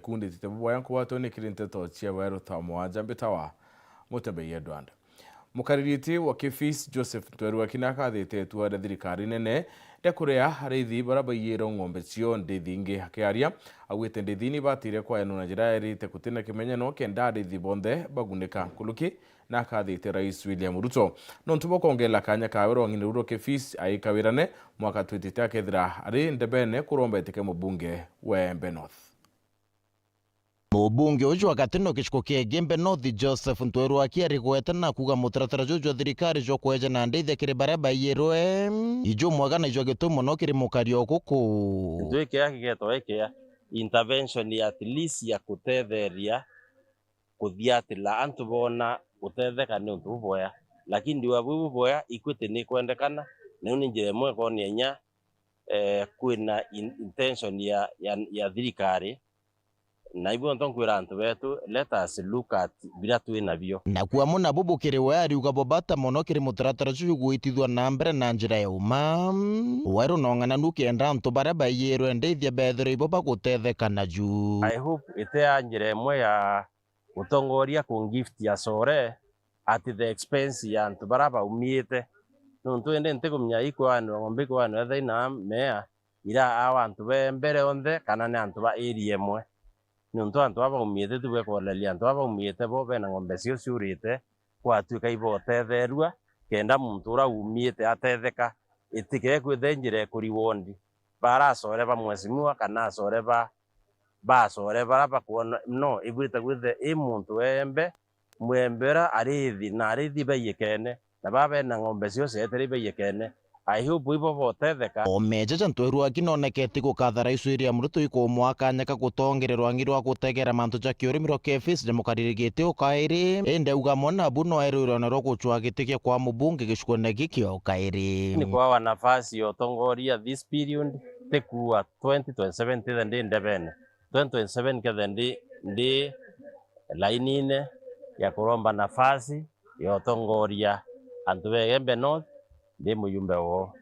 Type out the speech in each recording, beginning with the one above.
kundi titebu yanku watu ni kirinte tochia weru tamu jambitawa mutembe yedwanda mukaririti wa Kefis Joseph Ntweru akinaka thete tuwa thirikari nene ndekurea harithi baraba yero ng'ombe cio ndithingi hakiaria agwite ndithini batire kwa eno na njira erite kutina kimenyano kenda arithi bonthe baguneka kuluki na akathite Rais William Ruto nontubo kongela kanya kawe ngine Ruto Kefis aikawirane mwaka 20 akethira ari ndebene kuromba itike mubunge wa Embe North. Mubunge uju wakati no kishiko kia Embe North Joseph Ntweru akiari kuetana kuga mutaratara juju thirikari jo kweja na ndithia kiri baraba yeroe ijo mwagana ijo gitumo no kiri mukario kuku ndwike yake getowekea intervention ya at least ya kutetheria kuthiatila antu bona utetheka ni untu boya lakini ndiwa bubu boya ikwete ni kwendekana ni njire mwe koni nya kwina intention ya thirikari na ibu ntonkwira antu betu let us look at bila twina bio na kuwa muna bubu kiri wari ugabobata mono kiri mutaratara juju guitithwa na mbere na njira ya uma waru nongana nukenda antu baraba yero ndithia bethero iboba gutetheka na ju I hope ite anjire mwe ya utongoria ku gift ya sore at the expense ya antu baraba umiete nuntu ende ntekumnya ikwano ngombe kwano ethaina mea ira awantu be mbere onthe kana ne antu ba area mwe nuntu antu aba umiete tuwe kolelia antu aba umiete bo bena ngombe cio ciurite kwatuika ibo tetherua kenda muntu ura umiete atetheka itike kwithenjire kuriwondi barasore ba mwesimua kana sore ba sore baraba kuona no ibwita kwithe muntu Embe mwembera arithi na arithi bayekene na baba na ngombe cio cetere bayekene I hope ibo botetheka omejeje Ntweru akinonekete gukatha Rais William Ruto iko mwaka nyaka gutongererwa ngirwa gutegera mantu ja kiurimiro Kefis demokaririgite ukairi ende ugamona buno eriro na rokuchwa gitike kwa mubunge gishukone gikio ukairi ni kwa nafasi yo tongoria this period tekua 2027 tende ndebene 2027 kende ndi lainine ya kuromba nafasi yo tongoria antu be Embe North ndi muyumbe wo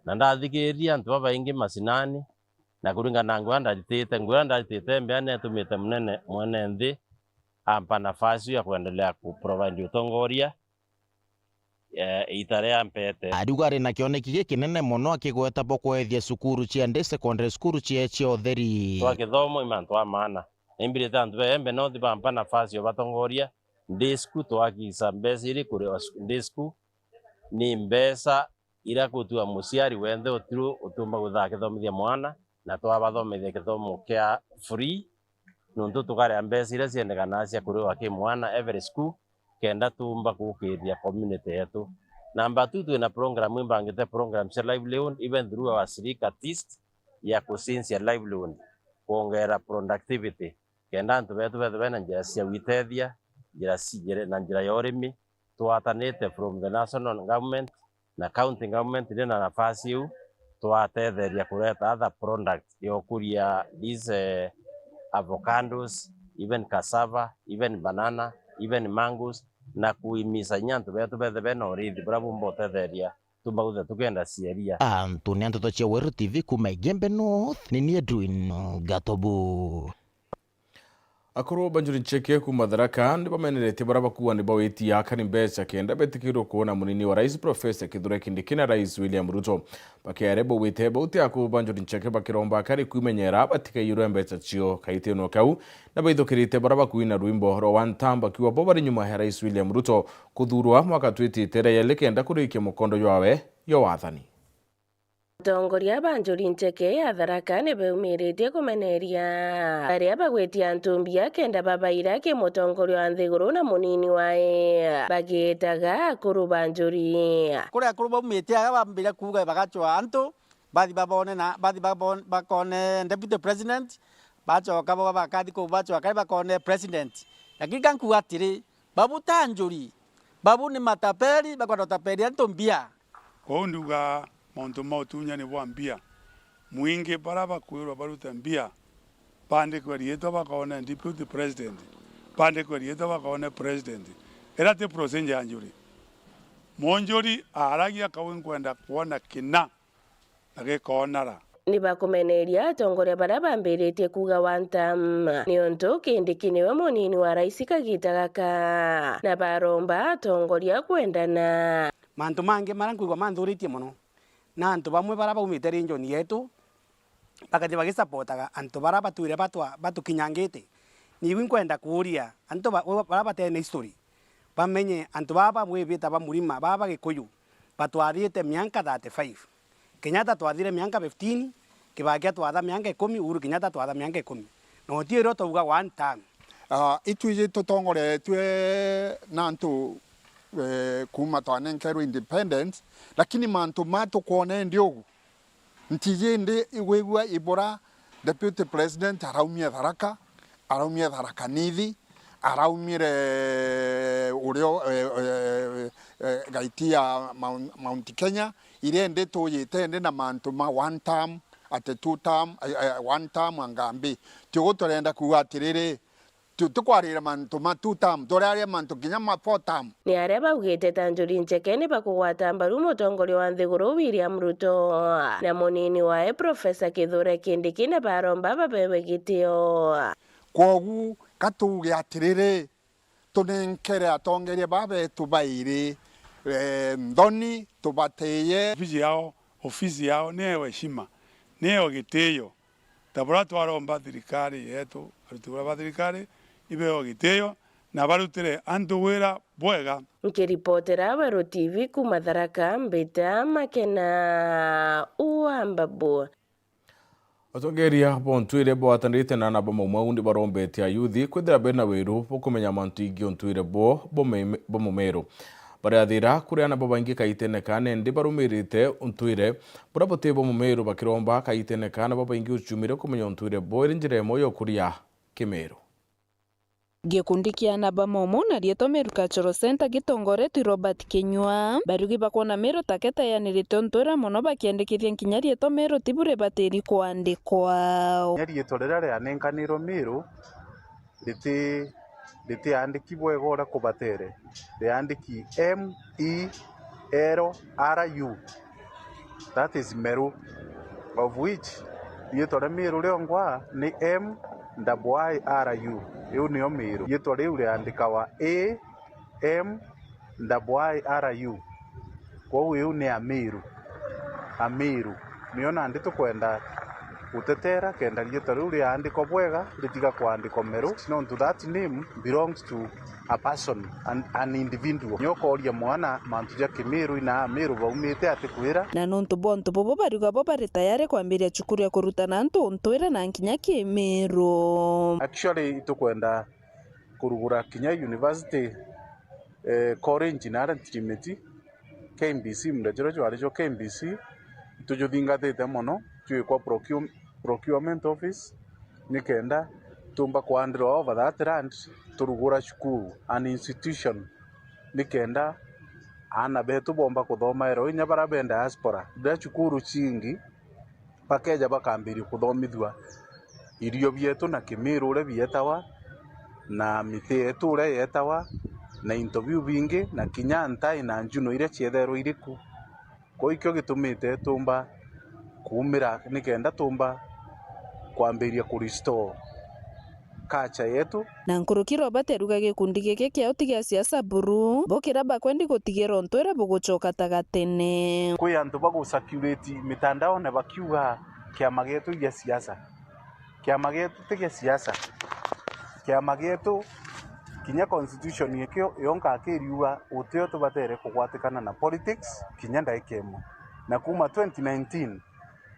na ndathikiria antu baba ingi masinani na kuringana ngwanda nditite Embe ane tumite munene mwene nthi ampa nafasi ya kuendelea kuprovide utongoria itare ya mpete arugari na kioneki gikinene muno akigweta bokwethia cukuru cia ndi secondary school cia otheri twa kithomo imantu amana imbirite antu be Embe North bampa nafasi yo batongoria ndisku twakisa mbesa iri kuri ndisku ni mbesa ira kutua musiari wenthe utiru utumba gutha kithomithia mwana na twabathomithia kithomo kia free nuntu tukare mbesa ira ciendekana cia kuri wa kimwana every school kenda tumba kukiria community yetu namba 2 twina program imbangite program cia livelihood even through our civic artist ya kusinsia livelihood kuongera productivity kenda antu betu bena njira cia witethia njira na njira ya urimi twatanite from the national government na county government na nafasi yu twatetheria kureta other products yokuria these avocados even cassava even banana even mangoes na kuimisa nyantu betu bena urithi bravo mbotetheria tumbaguthe tukenda cieria Antonia Ntoto cia Weru TV kuma Embe North ni Edwin Gatobu akoro banjuri ncheke ku Madaraka ndi bamenerete baraba kuwa ndi baweti yakani mbeca kenda betikiro kuona munini wa Rais Professor Kithure Kindiki na Rais William Ruto bakiyarebo witebo uti aku banjuri ncheke bakiromba kari kumenyera batika yiro mbeca cio kaiteno kau na baithokirite baraba kuina rwimbo ro wantamba kiwa bobari nyuma ya Rais William Ruto kuthurwa mwaka twititera yelekenda kurikia mukondo yawe yo wathani Tongoria banjuri ncheke ya Tharaka ni beumirite kumeneria aria bagwetia ntumbia kenda babaira ke mutongoria wa nthiguru na munini wae bagitaga akuru banjuri kuria akuru baumite aga bambira kuga bagachwa antu bathi bakone deputy president bachoka baba bakathi ku bachoka kai bakone president lakini kanku atiri babu tanjuri babu ni matapeli bakwenda tapeli ntumbia ko nduga monto mautunya ni wambia mwingi baraba kuirwa baruta mbia pande kwa rieto bakaona deputy president pande kwa rieto bakaona president era te prosenja anjuri monjori aragia kawen kwenda kuona kina age konara ni bakumeneria atongoria baria bambiritie kuga one term niontu Kindiki niwe munini wa rais kagita gaka na baromba atongoria kwendana. Mantu mange marankuigwa manthuritie muno na antu bamwe bara baumite region yetu bakathi bagisapotaga antu bara batuire batukinyangite niwi nkwenda kuuria antu bara batene history bamenye antu baba mwibita bamurima baba Gikuyu batwarite mianka 35 Kenyatta twathire mianka 15 Kibaki twatha mianka 10 Uhuru Kenyatta twatha mianka 10 no tiiro tuga one time itwije tutongore twe nantu kuma twanenkerwa independence lakini mantu matukwone ndiogu ntije ndi iwegwa ibora deputy president araumia tharaka nithi araumire urio gaitia Mount Kenya ire ndi tuyite ndi na mantu ma one term ate two term one term angambi tigo turenda kuga atiriri tukwarira mantu ma two term toraria mantu kinya ma four term ni aria baugite Tanjuri Ncheke ni bakugwata mbaru mutongoria wa nthiguru William Ruto na munini wae Profesa Kithure Kindiki na baromba babewe gitio kogu katuge atiriri tunenkere atongeria babetu bairi ndoni tubateye ofisi yao neyo heshima neyo gitio tabura twaromba thirikari yetu arutira ba thirikari ibeo gitio na barutire antu wira bwega. Nkiripotera Wero TV kuma Tharaka Mbita Makena Uambabu. Atongeria bontwire bo atanrite na nabo maundi barombete ayuthi kwithira bena wiru bukumenya mantu ingi ontwire bo mumero barathira kuria nabo bangi kaitene kane ndi barumirite ontwire bura botebo mumero bakiromba kaitene kana baba ingi uchumire kumenya ontwire bo irinjire moyo kuria Kimero. Gikundi kia naba momo na rieto Meru Cultural Center gitongoretwi Robert Kinyua barugi bakona Meru taketa yanirite ontwira muno bakiandikithia nkinya rieto Meru tibure batiri kuandikwa rieto riria rianenkanirwo Meru riti andiki bwega uria kubatere riandiki MERU that is Meru of which rieto ria Meru riongwa ni MYIRU iu nio Meru rieto riu riandikawa AMYIRU koguo iu ni Ameru niona ndi tukwenda utetera kenda rieto riu riandikwa bwega ritiga kwandikwa Meru nontu that name belongs to a person an individual nyokoria mwana mantu ja Kimeru na Meru baumite ati kwira na nontu bontu bobo baruga bo bari tayari kwambiria cukuru ya kurutana antu ontwira na nkinya Kimeru. Actually tukwenda kurugura kinya university college na Trinity KMBC mndajiro jwarijo KMBC tujuthingatite muno twikwa procurement office nikenda tumba kwandira over that land turugura cukuru an institution nikenda ana betu bomba kuthoma ero inya barabenda diaspora da cukuru cingi bakeja bakambiri kuthomithwa irio bietu na Kimeru ure bietawa na miti yetu ure yetawa na interview bingi na kinya ntai na njuno ire cietherwo iriku ko ikyo gitumite tumba kumira nikenda tumba kwambiria kurestore culture yetu na nkuruki Robert eruga gikundi giki kia utigia siasa buru bokira bakwendi gutigira ontwira bugucoka tagatene kwi antu bagusacurate mitandao ne bakiuga kiama gitu gia siasa kiama gitu tigia siasa kiama gitu kinya constitution yekyo yonka akiriuga utio tubatere kugwatikana na politics kinya ndaikemo na kuma 2019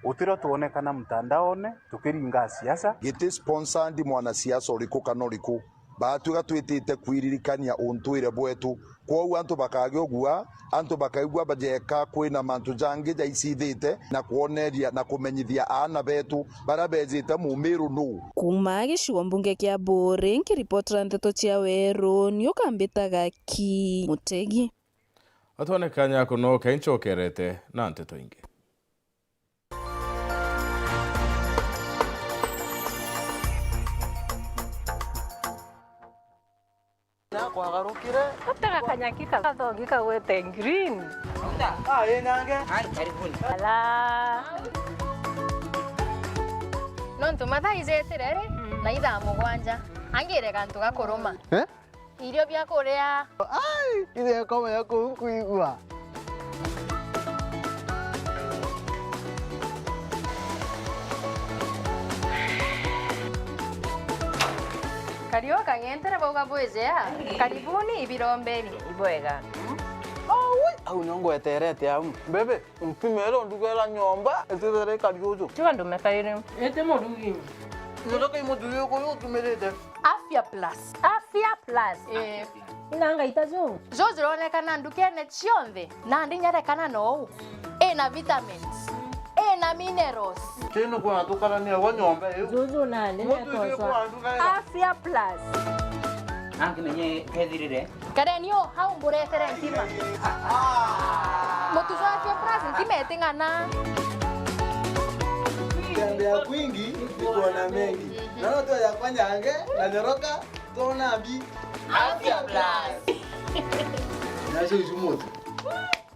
utiro tuonekana mtandaone tukiringa siasa giti sponsor ndi mwana siasa uriku kana uriku batuga twitite kwiririkania ontwire bwetu kwa antu bakage ogua antu bakaigua bajeka kwina mantu jange jaicithite na kuoneria na kumenyithia ana betu barabezite mumiru nu kuma gicigo mbunge kia Buri nkiripotera ndeto cia Weru niukambitaga ki Mutegi atonekanya kuno kainchokerete na nteto ingi. Kwagarukire utaka kanyakika kathongika gwete green yenyange karibuni ala nontu mathaizetirere na ithaa mugwanja angire kantu gakuruma irio bya kuria Ile kama yako kuigua. kario kangentere boga bwezea karibuni ibirombeni ibwega Au nyongo eterete au. Bebe, mpimero ndugela nyomba, etere kadiozo. Tiwa ndume kaire Ete modugi. Ndoka imodugi ko yo tumerete. Afya Plus. Afya Plus. Inanga itazo. Zozironekana ndukene cionthe na ndinyarekana no. Ena vitamins. Ena minerals. Teno kwa tukala ni wa nyomba yo. Zozo na Afya Plus. Anke menye kethirire. Karenio hau mburetere ntima. Mutuzo Afya Plus ntima etingana. Tembea kwingi nikuona mengi. Naona tu ya kwanyange na nyoroka tona bi Afya Plus. Nasho isumoto.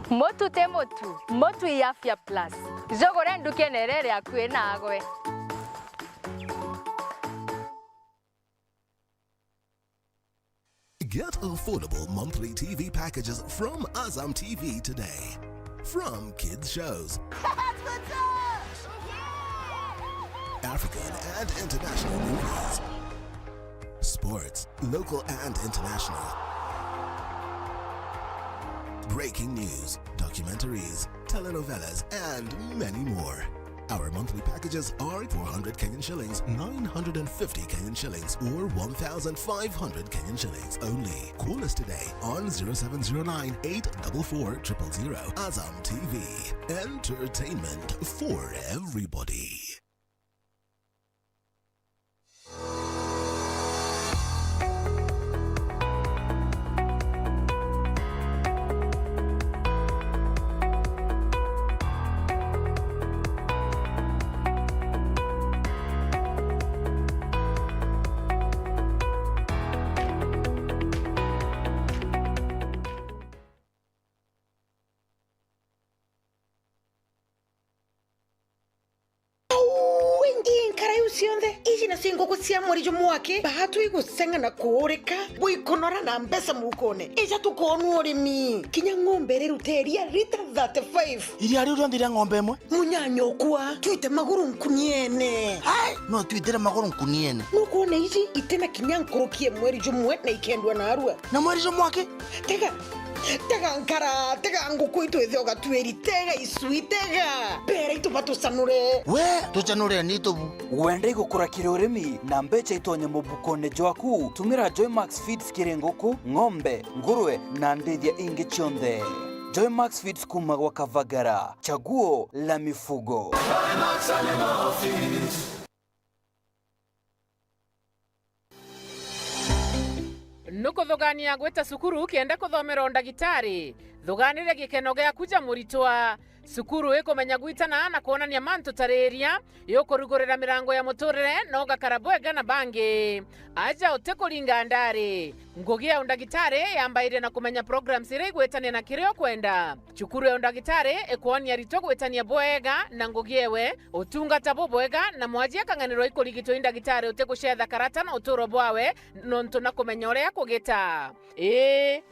Motu te motu. Motu ya Afya Plus. Zogore ndukenerere akwe nagwe. Get affordable monthly TV packages from Azam TV today. From kids shows, African and international movies, sports, local and international, breaking news, documentaries, telenovelas, and many more. Our monthly packages are 400 Kenyan shillings, 950 Kenyan shillings, or 1,500 Kenyan shillings only. Call us today on 0709 844 000. Azam TV, entertainment for everybody. Singo kusia mwarijo mwake bahatu igusenga na kuoreka buikonora na mbesa mukone eja tukonu orimi kinya ng'ombe riruteria lita 35 Iri ari urondira ng'ombe imwe munyanyo kwa tuite maguru nkuniene hai no tuitire maguru nkuniene nukuone ici itena kinya nkorokie mwarijo mwe na ikendwa na arua na mwarijo mwake tega nkara tega nguku itu ethoga tueri tega isui tega pera itu batusanure we tuchanure nito Wende gukura kirurimi na mbecha itonye mubukone jwaku tumira Joymax Feeds kirengoku ng'ombe nguruwe na ndithia ingi chionde Joymax Feeds kuma kwa Kavagara chaguo la mifugo Nuko thogania gweta sukuru kienda kuthomera ndagitari thoganire gikeno gya kuja muritwa sukuru ikumenya gwitana na kuonania mantu tareria yokurugurira mirango ya muturire no gakarabwega na bangi aja utekuringa ndari ngugi ya undagitari yambaire na kumenya programs ire gwetania na kirio kwenda chukuru ya undagitari ikuonia rito gwetania bwega na ngugi ewe utungata bwega na mwajia kanganiro ikurigito indagitari utekuchetha karata na uturo bwawe nontu na kumenya uria kugita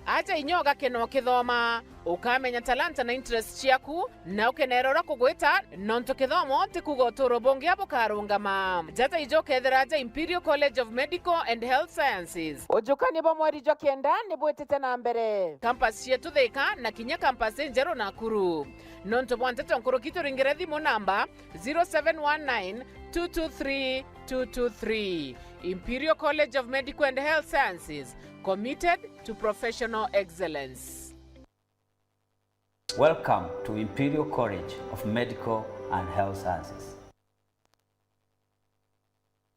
aja inyoga keno kithoma ukamenya talanta na interest ciaku na ukenerora kugwita nontu kithomo tikuga uturo bongia bukarungama jata ijokethera aja Imperial College of Medical and Health Sciences ujukani bamweri jo kenda ni bwetete na mbere campus yetu Thika na kinya campus njero Nakuru nontu bwantete nkuru kitu ringire thimu namba 0719 223 223 Imperial College of Medical and Health Sciences committed to professional excellence. Welcome to Imperial College of Medical and Health Sciences.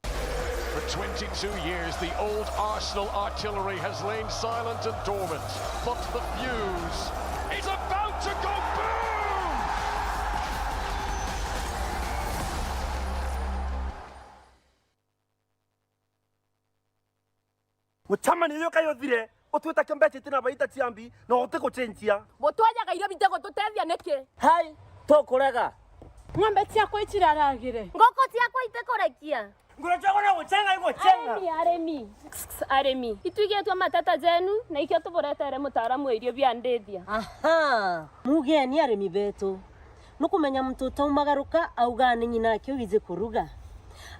For 22 years, the old Arsenal artillery has lain silent and dormant, but the fuse is about to go boom! Mutamani yoka yothire otweta kembeche tina baita tiambi na oteko chenjia mutwaja gairo bitego tutethia niki hai to korega ng'ombe ciakwa iciraragire ngoko ciakwa itekorekia ngurachagwa na guchenga iguchenga aremi ituigetwa matata jenu na ikio tuburetere mutaaramu irio bia ndithia. Aha, mugeni aremi betu nukumenya mtu taumagaruka augane nyina kyo wize kuruga.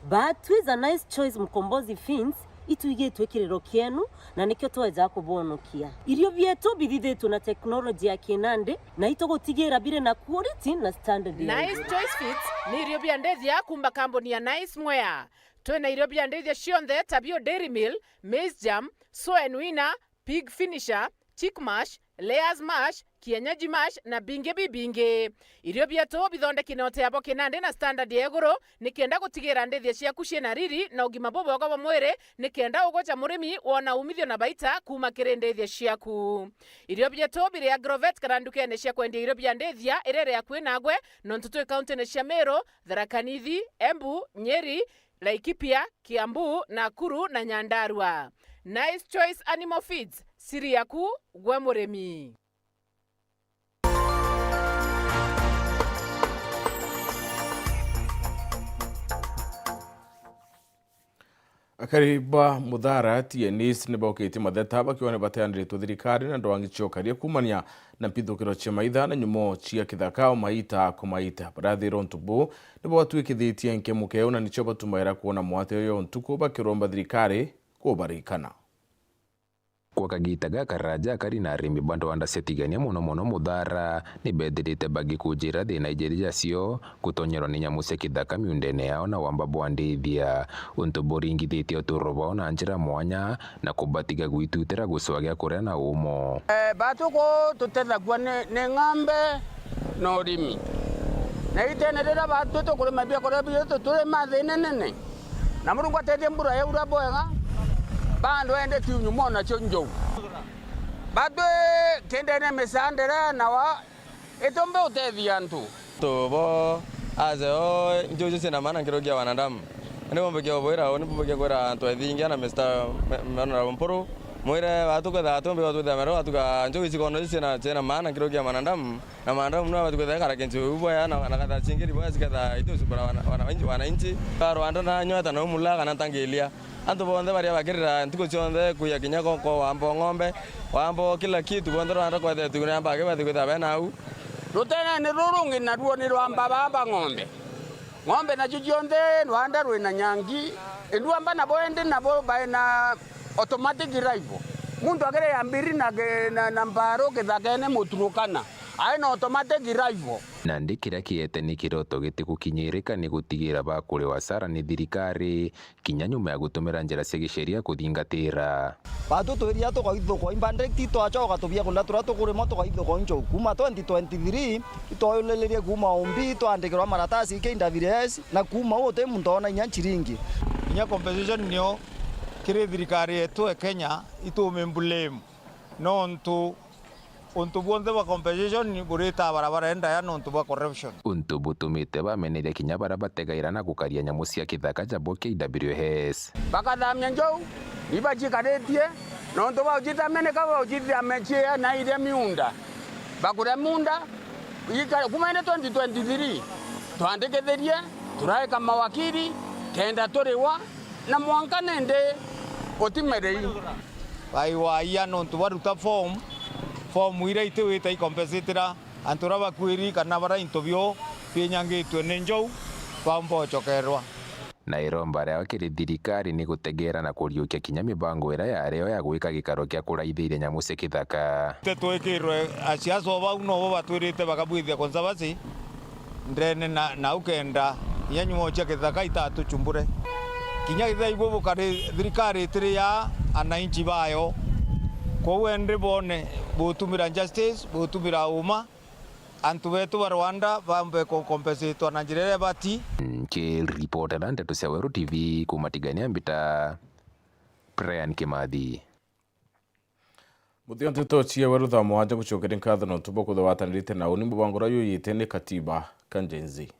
But with a nice choice mkombozi fins ituigetwe kirero kienu na nikyo tweza kubonokia irio bietu bithithetwo na teknoloji ya kinande na itogotigera bire na quality na standard. Nice choice fits ni irio bia ndethia kumba kamboni ya Nice Mwea. Twena irio bia ndethia cionthe tabio Dairy Mill, Maize Jam, Soy Winner, Pig Finisher, Chick Mash, Layers Mash, Kienyeji Mash na binge bibinge. Irio bietu bithondeki na oteabo kinande na standard ya iguru nikenda gutigira ndethia ciaku ciena riri na ugima bobogo wa mwire nikenda ugocha murimi wona umithio na baita kuma kiri ndethia ciaku. Irio bietu biri Agrovet karandukene cia kwendia irio bia ndethia irere ya kwinagwe nontutu county ne cia Meru, Tharaka Nithi, Embu, Nyeri, Laikipia, Kiambu, Nakuru na Nyandarua. Nice Choice Animal Feeds, siri yaku gwe murimi. Akariba Muthara TNS ni boketi matheta bakione bateandiritwo thirikari na ndwangicokaria kumania na mpithukiro cia maitha na nyumo cia kithakao maita kumaita barathiro ntubu ni bwatwikithitie nke mukeo na nicho batumaira kuona mwate yo ntuku bakiromba thirikari kubarikana. Kwa kagita gaka raja kari na arimi bandu wanda setigania muno Muthara ni bethirite bagi kujira thina ijeria cio gutonyerwo ni nyamu cia kithaka miundene yao na wamba bwandithia untu buringithitio uturobo na njira mwanya na kubatiga gwitutira gucwagia kuria na umo. Batuko tutethagua ni ng'ombe na urimi na itenerera batu tukurima bia kuria bia tutule mathina nene na Murungu atethie mbura yaura bwega bandu ende tiunyu mona cio njou batu kendene mesandera na wa etombe utethia ntu tubo azeo njojo sina maana ngirogia wanadamu ni bombe kyo boira ni bombe kyo kwera to ethingia na Mr. Honorable Mpuru mwire watu kwa thatu mbe watu thamero watu ka njogo isikono sina maana ngirogia wanadamu na wanadamu no watu kwa kara kenzo ubwa yana na kadha chingiri bwa sikadha itu supera wananchi Rwanda na nyota na umulaga na tangelia antu bonde baria bakirira ntuko cionthe kuya kinya ko wambo ng'ombe wambo kila kitu bonde Rwanda kwa thetu kuna mbage bathu kwa bena au rutena ni rurungi na ruo ni rwamba baba ng'ombe na cionthe Rwanda rwina nyangi ndwamba na boende na bo baina automatic drive mundu agere yambiri na mbaro kithakene muturukana aina automatic drive na ndikira kiete ni kiroto giti gukinyirika ni gutigira bakuri wasara ni thirikari kinya nyuma ya gutumira njira cia gisheria kuthingatira batu twiria tukaitho kwa imbandirect twachoka tubia kunda turatukuri tukaitho kwa ncho kuma 2023 itoyolelerie kuma umbi twandikirwa maratasi KWS na kuma wote mundona inya chiringi inya compensation nio kire thirikari yetu Kenya itume blame nontu untu bonde ba compensation burita barabara enda ya nontu ba corruption untu butumite bamenire kinya barabategaira na gukaria nyamu cia kithaka jabo KWS bakathamya njou ibachikaretie nontu ba ujitamene ka ujitamechia na ile miunda bakure munda kumaine 2023 twandikitherie turaika mawakiri kenda turiwa na mwanka nende otimerei bai waia nontu baruta form ire ituita ikompensitira antura bakwiri kana bara intobio pinyangitwe ni njou bambochokerwa na iromba rĩa kiri thirikari ni gutegera na kuriukia kinya mibango ira yareo ya gwika gikaro kia kuraithia nyamu cia kithaka twikirwe aciaco bau no batwirite bakabwithia conservancy ndene na ukenda inya nyumo cia kithaka itatu chumbure kinya ithaibo bukari thirikari tiri ya ananchi bayo kwa wende bone butumira justice butumira uma antu betu ba Rwanda bambe ko compensate na njirere bati ke reporter na Ndeto cia Weru TV kumatigania mbita Brian Kimathi muthio Ndeto cia Weru tha mwanja gucokeria nkatho no tubo kutho watanirite na uni mubangura yuyite ni katiba kanjenzi